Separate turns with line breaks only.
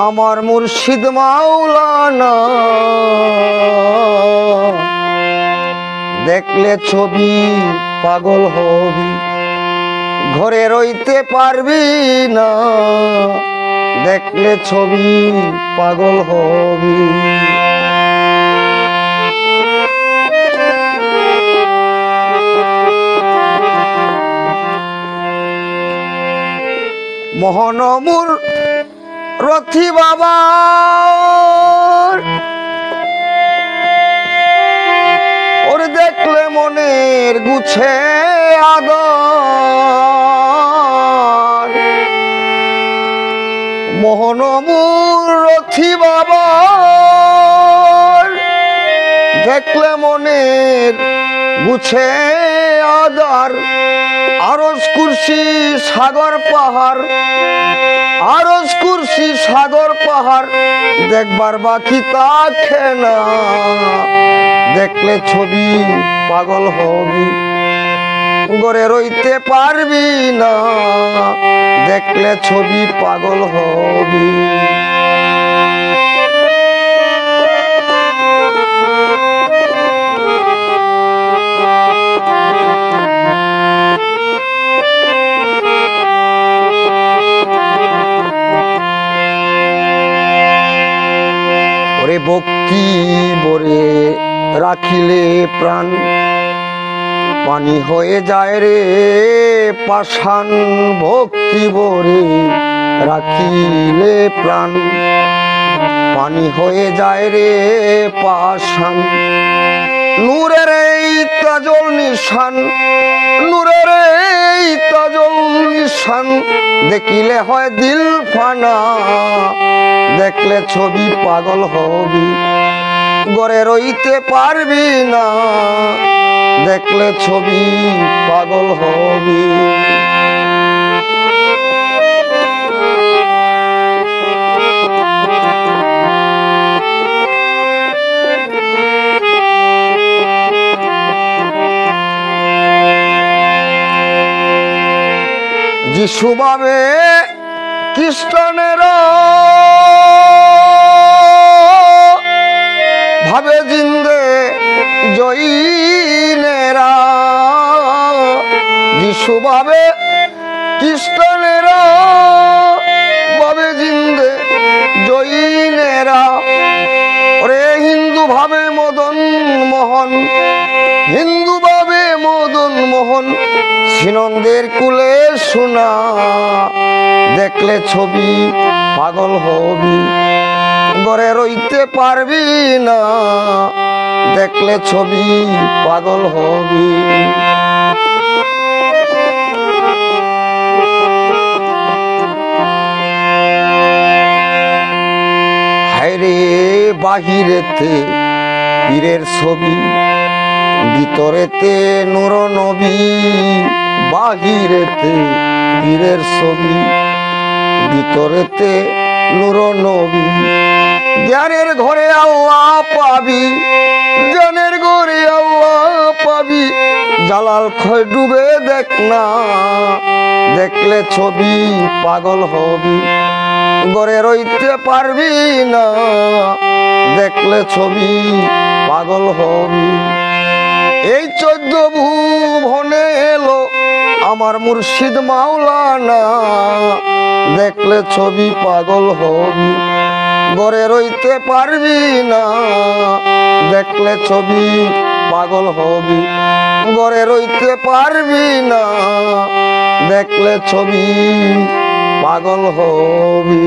আমার মুর্শিদ মাওলানা দেখলে ছবি পাগল হবি, ঘরে রইতে পারবি না, দেখলে ছবি পাগল হবি। মোহনমুর রথি বাবা ওর দেখলে মনের গুছে আদর। মোহনমুর রথি বাবা দেখলে মনের গুছে আদর। আরজ কুরসি সাগর পাহাড়, আরজ কুরসি সাগর পাহাড় দেখবার বাকি থাকে না, দেখলে ছবি পাগল হবি, ঘরে রইতে পারবি না, দেখলে ছবি পাগল হবি। ভক্তি বরে রাখিলে প্রাণ পানি হয়ে যায় রে পাষাণ। ভক্তি বরে রাখিলে প্রাণ পানি হয়ে যায় রে পাষাণ। নূরের এই তাজল নিশান, নূরের এই তাজল নিশান দেখিলে হয় দিল ফানা, দেখলে ছবি পাগল হবি, ঘরে রইতে পারবি না, দেখলে ছবি পাগল হবি। যিশু ভাবে খ্রিস্টানেরা ভাবে জিন্দে জৈনেরা। যিশু ভাবে খ্রিস্টানেরা ভাবে জিন্দে জৈনেরা। ওরে হিন্দু ভাবে মদন মোহন, হিন্দু ভাবে মদন মোহন সিনন্দের কুলে শোনা, দেখলে ছবি পাগল হবি, ঘরে রইতে পারবি না, দেখলে ছবি পাগল হবি। হায়রে বাহিরেতে পীরের ছবি, ভিতরেতে নূর নবী। বাহিরেতে পীরের ছবি, ভিতরেতে নূর নবী। জ্ঞানের ঘরে আল্লাহ পাবি, জ্ঞানের ঘরে আল্লাহ পাবি। জালাল খয় ডুবে দেখ না, দেখলে ছবি পাগল হবি, ঘরে রইতে পারবি না, দেখলে ছবি পাগল হবি। এই 14 ভুবনে এলো আমার মুর্শিদ মাওলানা, দেখলে ছবি পাগল হবি, ঘরে রইতে পারবি না, দেখলে ছবি পাগল হবি, ঘরে রইতে পারবি না, দেখলে ছবি পাগল হবি।